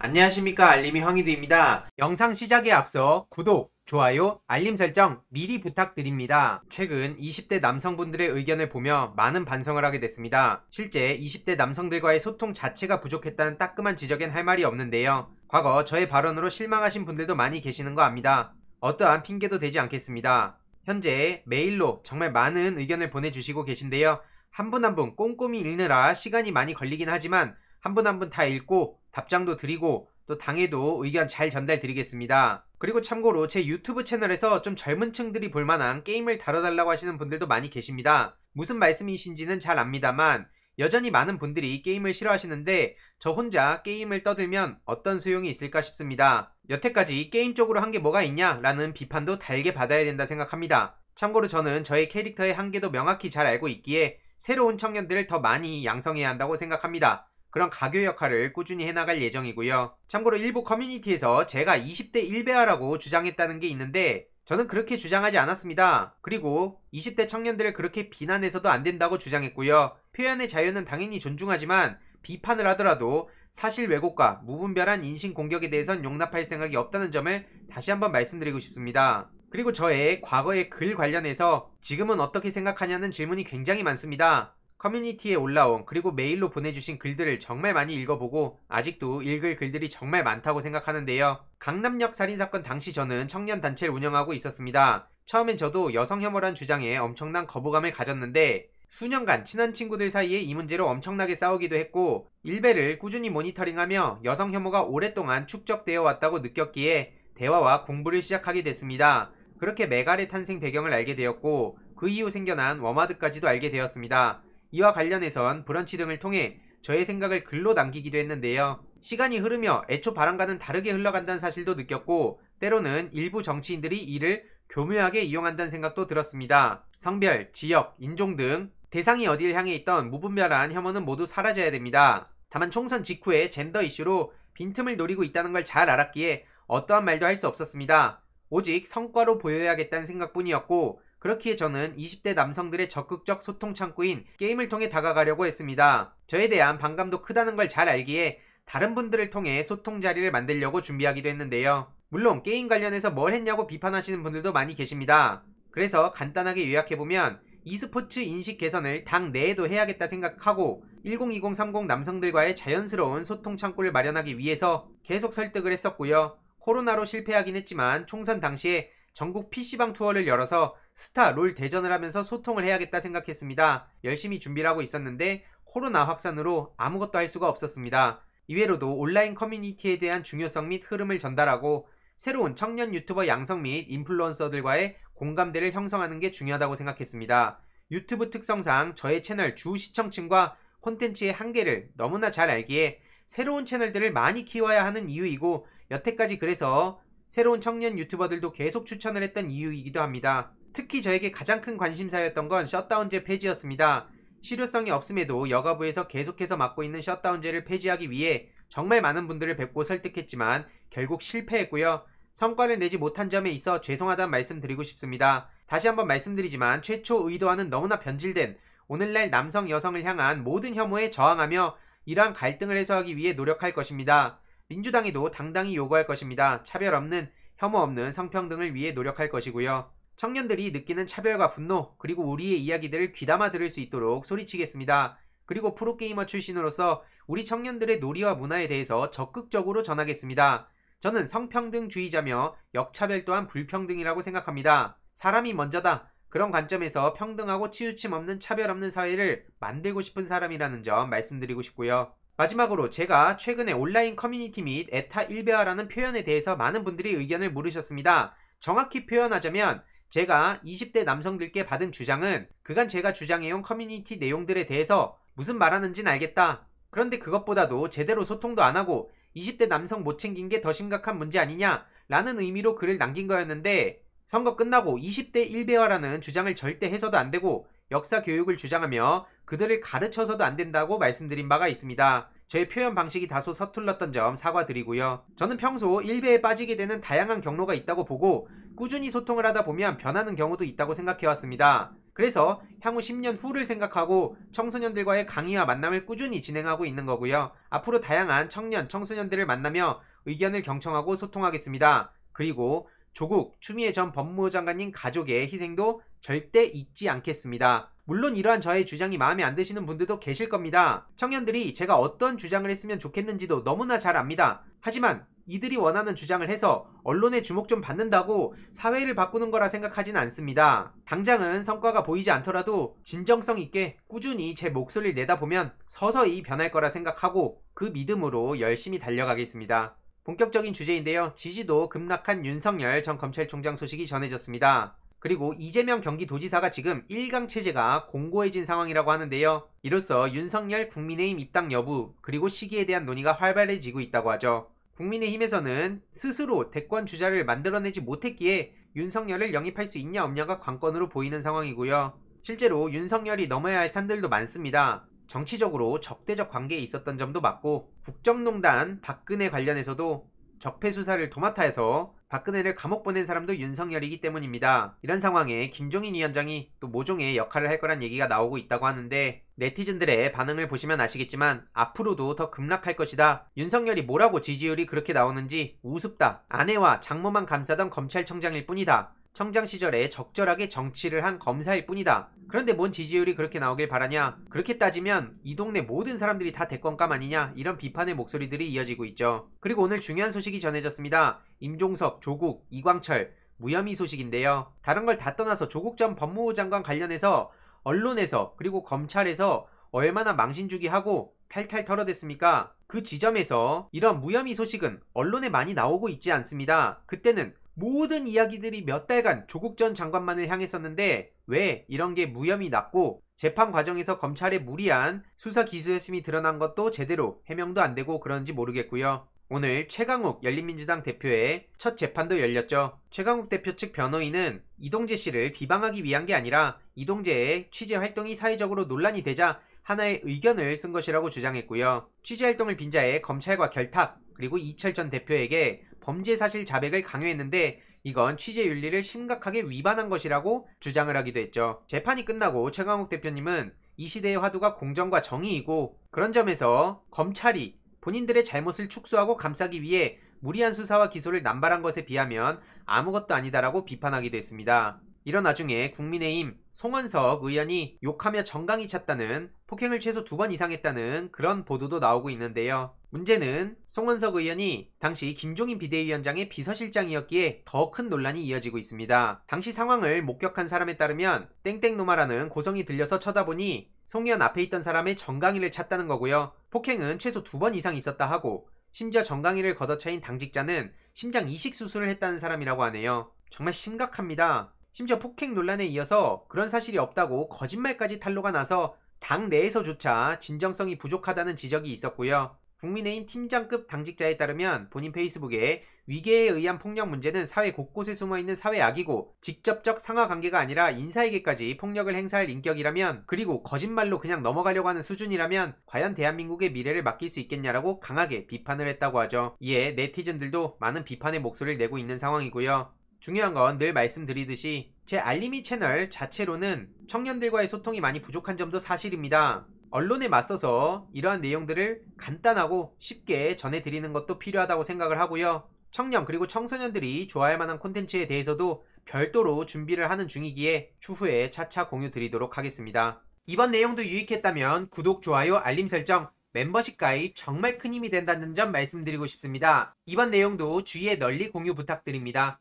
안녕하십니까, 알림이 황희두입니다. 영상 시작에 앞서 구독, 좋아요, 알림 설정 미리 부탁드립니다. 최근 20대 남성분들의 의견을 보며 많은 반성을 하게 됐습니다. 실제 20대 남성들과의 소통 자체가 부족했다는 따끔한 지적엔 할 말이 없는데요. 과거 저의 발언으로 실망하신 분들도 많이 계시는 거 압니다. 어떠한 핑계도 되지 않겠습니다. 현재 메일로 정말 많은 의견을 보내주시고 계신데요. 한 분 한 분 꼼꼼히 읽느라 시간이 많이 걸리긴 하지만 한 분 한 분 다 읽고 답장도 드리고 또 당에도 의견 잘 전달 드리겠습니다. 그리고 참고로 제 유튜브 채널에서 좀 젊은 층들이 볼만한 게임을 다뤄달라고 하시는 분들도 많이 계십니다. 무슨 말씀이신지는 잘 압니다만 여전히 많은 분들이 게임을 싫어하시는데 저 혼자 게임을 떠들면 어떤 소용이 있을까 싶습니다. 여태까지 게임 쪽으로 한 게 뭐가 있냐 라는 비판도 달게 받아야 된다 생각합니다. 참고로 저는 저의 캐릭터의 한계도 명확히 잘 알고 있기에 새로운 청년들을 더 많이 양성해야 한다고 생각합니다. 그런 가교 역할을 꾸준히 해나갈 예정이고요. 참고로 일부 커뮤니티에서 제가 20대 1배아라고 주장했다는 게 있는데 저는 그렇게 주장하지 않았습니다. 그리고 20대 청년들을 그렇게 비난해서도 안 된다고 주장했고요. 표현의 자유는 당연히 존중하지만 비판을 하더라도 사실 왜곡과 무분별한 인신 공격에 대해선 용납할 생각이 없다는 점을 다시 한번 말씀드리고 싶습니다. 그리고 저의 과거의 글 관련해서 지금은 어떻게 생각하냐는 질문이 굉장히 많습니다. 커뮤니티에 올라온 그리고 메일로 보내주신 글들을 정말 많이 읽어보고 아직도 읽을 글들이 정말 많다고 생각하는데요. 강남역 살인사건 당시 저는 청년단체를 운영하고 있었습니다. 처음엔 저도 여성 혐오란 주장에 엄청난 거부감을 가졌는데 수년간 친한 친구들 사이에 이 문제로 엄청나게 싸우기도 했고 일베를 꾸준히 모니터링하며 여성 혐오가 오랫동안 축적되어 왔다고 느꼈기에 대화와 공부를 시작하게 됐습니다. 그렇게 메갈의 탄생 배경을 알게 되었고 그 이후 생겨난 워마드까지도 알게 되었습니다. 이와 관련해선 브런치 등을 통해 저의 생각을 글로 남기기도 했는데요. 시간이 흐르며 애초 바람과는 다르게 흘러간다는 사실도 느꼈고 때로는 일부 정치인들이 이를 교묘하게 이용한다는 생각도 들었습니다. 성별, 지역, 인종 등 대상이 어디를 향해 있던 무분별한 혐오는 모두 사라져야 됩니다. 다만 총선 직후에 젠더 이슈로 빈틈을 노리고 있다는 걸 잘 알았기에 어떠한 말도 할 수 없었습니다. 오직 성과로 보여야겠다는 생각뿐이었고 그렇기에 저는 20대 남성들의 적극적 소통 창구인 게임을 통해 다가가려고 했습니다. 저에 대한 반감도 크다는 걸 잘 알기에 다른 분들을 통해 소통 자리를 만들려고 준비하기도 했는데요. 물론 게임 관련해서 뭘 했냐고 비판하시는 분들도 많이 계십니다. 그래서 간단하게 요약해보면 e스포츠 인식 개선을 당 내에도 해야겠다 생각하고 102030 남성들과의 자연스러운 소통 창구를 마련하기 위해서 계속 설득을 했었고요. 코로나로 실패하긴 했지만 총선 당시에 전국 PC방 투어를 열어서 스타 롤 대전을 하면서 소통을 해야겠다 생각했습니다. 열심히 준비를 하고 있었는데 코로나 확산으로 아무것도 할 수가 없었습니다. 이외로도 온라인 커뮤니티에 대한 중요성 및 흐름을 전달하고 새로운 청년 유튜버 양성 및 인플루언서들과의 공감대를 형성하는 게 중요하다고 생각했습니다. 유튜브 특성상 저의 채널 주 시청층과 콘텐츠의 한계를 너무나 잘 알기에 새로운 채널들을 많이 키워야 하는 이유이고 여태까지 그래서 새로운 청년 유튜버들도 계속 추천을 했던 이유이기도 합니다. 특히 저에게 가장 큰 관심사였던 건 셧다운제 폐지였습니다. 실효성이 없음에도 여가부에서 계속해서 맡고 있는 셧다운제를 폐지하기 위해 정말 많은 분들을 뵙고 설득했지만 결국 실패했고요. 성과를 내지 못한 점에 있어 죄송하다는 말씀 드리고 싶습니다. 다시 한번 말씀드리지만 최초 의도와는 너무나 변질된 오늘날 남성 여성을 향한 모든 혐오에 저항하며 이러한 갈등을 해소하기 위해 노력할 것입니다. 민주당에도 당당히 요구할 것입니다. 차별 없는, 혐오 없는 성평등을 위해 노력할 것이고요. 청년들이 느끼는 차별과 분노, 그리고 우리의 이야기들을 귀담아 들을 수 있도록 소리치겠습니다. 그리고 프로게이머 출신으로서 우리 청년들의 놀이와 문화에 대해서 적극적으로 전하겠습니다. 저는 성평등주의자며 역차별 또한 불평등이라고 생각합니다. 사람이 먼저다. 그런 관점에서 평등하고 치우침 없는 차별 없는 사회를 만들고 싶은 사람이라는 점 말씀드리고 싶고요. 마지막으로 제가 최근에 온라인 커뮤니티 및 에타 1배화라는 표현에 대해서 많은 분들이 의견을 물으셨습니다. 정확히 표현하자면 제가 20대 남성들께 받은 주장은 그간 제가 주장해온 커뮤니티 내용들에 대해서 무슨 말하는지는 알겠다. 그런데 그것보다도 제대로 소통도 안하고 20대 남성 못 챙긴 게 더 심각한 문제 아니냐 라는 의미로 글을 남긴 거였는데 선거 끝나고 20대 1배화라는 주장을 절대 해서도 안되고 역사 교육을 주장하며 그들을 가르쳐서도 안된다고 말씀드린 바가 있습니다. 저의 표현 방식이 다소 서툴렀던 점 사과드리고요. 저는 평소 1배에 빠지게 되는 다양한 경로가 있다고 보고 꾸준히 소통을 하다 보면 변하는 경우도 있다고 생각해왔습니다. 그래서 향후 10년 후를 생각하고 청소년들과의 강의와 만남을 꾸준히 진행하고 있는 거고요. 앞으로 다양한 청년, 청소년들을 만나며 의견을 경청하고 소통하겠습니다. 그리고 조국, 추미애 전 법무부 장관님 가족의 희생도 절대 잊지 않겠습니다. 물론 이러한 저의 주장이 마음에 안 드시는 분들도 계실 겁니다. 청년들이 제가 어떤 주장을 했으면 좋겠는지도 너무나 잘 압니다. 하지만 이들이 원하는 주장을 해서 언론의 주목 좀 받는다고 사회를 바꾸는 거라 생각하진 않습니다. 당장은 성과가 보이지 않더라도 진정성 있게 꾸준히 제 목소리를 내다보면 서서히 변할 거라 생각하고 그 믿음으로 열심히 달려가겠습니다. 본격적인 주제인데요. 지지도 급락한 윤석열 전 검찰총장 소식이 전해졌습니다. 그리고 이재명 경기도지사가 지금 1강 체제가 공고해진 상황이라고 하는데요. 이로써 윤석열 국민의힘 입당 여부 그리고 시기에 대한 논의가 활발해지고 있다고 하죠. 국민의힘에서는 스스로 대권 주자를 만들어내지 못했기에 윤석열을 영입할 수 있냐 없냐가 관건으로 보이는 상황이고요. 실제로 윤석열이 넘어야 할 산들도 많습니다. 정치적으로 적대적 관계에 있었던 점도 맞고 국정농단 박근혜 관련해서도 적폐 수사를 도맡아 해서 박근혜를 감옥 보낸 사람도 윤석열이기 때문입니다. 이런 상황에 김종인 위원장이 또 모종의 역할을 할 거란 얘기가 나오고 있다고 하는데 네티즌들의 반응을 보시면 아시겠지만 앞으로도 더 급락할 것이다. 윤석열이 뭐라고 지지율이 그렇게 나오는지 우습다. 아내와 장모만 감싸던 검찰청장일 뿐이다. 청장 시절에 적절하게 정치를 한 검사일 뿐이다. 그런데 뭔 지지율이 그렇게 나오길 바라냐? 그렇게 따지면 이 동네 모든 사람들이 다 대권감 아니냐? 이런 비판의 목소리들이 이어지고 있죠. 그리고 오늘 중요한 소식이 전해졌습니다. 임종석, 조국, 이광철 무혐의 소식인데요. 다른 걸 다 떠나서 조국 전 법무부 장관 관련해서 언론에서 그리고 검찰에서 얼마나 망신주기하고 탈탈 털어댔습니까? 그 지점에서 이런 무혐의 소식은 언론에 많이 나오고 있지 않습니다. 그때는 모든 이야기들이 몇 달간 조국 전 장관만을 향했었는데 왜 이런 게 무혐의 났고 재판 과정에서 검찰의 무리한 수사 기소했음이 드러난 것도 제대로 해명도 안 되고 그런지 모르겠고요. 오늘 최강욱 열린민주당 대표의 첫 재판도 열렸죠. 최강욱 대표 측 변호인은 이동재 씨를 비방하기 위한 게 아니라 이동재의 취재 활동이 사회적으로 논란이 되자 하나의 의견을 쓴 것이라고 주장했고요. 취재활동을 빈자해 검찰과 결탁 그리고 이철 전 대표에게 범죄 사실 자백을 강요했는데 이건 취재윤리를 심각하게 위반한 것이라고 주장을 하기도 했죠. 재판이 끝나고 최강욱 대표님은 이 시대의 화두가 공정과 정의이고 그런 점에서 검찰이 본인들의 잘못을 축소하고 감싸기 위해 무리한 수사와 기소를 남발한 것에 비하면 아무것도 아니다라고 비판하기도 했습니다. 이런 와중에 국민의힘 송원석 의원이 욕하며 정강이 찼다는 폭행을 최소 2번 이상 했다는 그런 보도도 나오고 있는데요. 문제는 송원석 의원이 당시 김종인 비대위원장의 비서실장이었기에 더 큰 논란이 이어지고 있습니다. 당시 상황을 목격한 사람에 따르면 땡땡노마라는 고성이 들려서 쳐다보니 송 의원 앞에 있던 사람의 정강이를 찼다는 거고요. 폭행은 최소 2번 이상 있었다 하고 심지어 정강이를 걷어차인 당직자는 심장 이식 수술을 했다는 사람이라고 하네요. 정말 심각합니다. 심지어 폭행 논란에 이어서 그런 사실이 없다고 거짓말까지 탄로가 나서 당 내에서조차 진정성이 부족하다는 지적이 있었고요. 국민의힘 팀장급 당직자에 따르면 본인 페이스북에 위계에 의한 폭력 문제는 사회 곳곳에 숨어있는 사회악이고 직접적 상하관계가 아니라 인사에게까지 폭력을 행사할 인격이라면 그리고 거짓말로 그냥 넘어가려고 하는 수준이라면 과연 대한민국의 미래를 맡길 수 있겠냐라고 강하게 비판을 했다고 하죠. 이에 네티즌들도 많은 비판의 목소리를 내고 있는 상황이고요. 중요한 건 늘 말씀드리듯이 제 알림이 채널 자체로는 청년들과의 소통이 많이 부족한 점도 사실입니다. 언론에 맞서서 이러한 내용들을 간단하고 쉽게 전해드리는 것도 필요하다고 생각을 하고요. 청년 그리고 청소년들이 좋아할 만한 콘텐츠에 대해서도 별도로 준비를 하는 중이기에 추후에 차차 공유 드리도록 하겠습니다. 이번 내용도 유익했다면 구독, 좋아요, 알림 설정, 멤버십 가입 정말 큰 힘이 된다는 점 말씀드리고 싶습니다. 이번 내용도 주위에 널리 공유 부탁드립니다.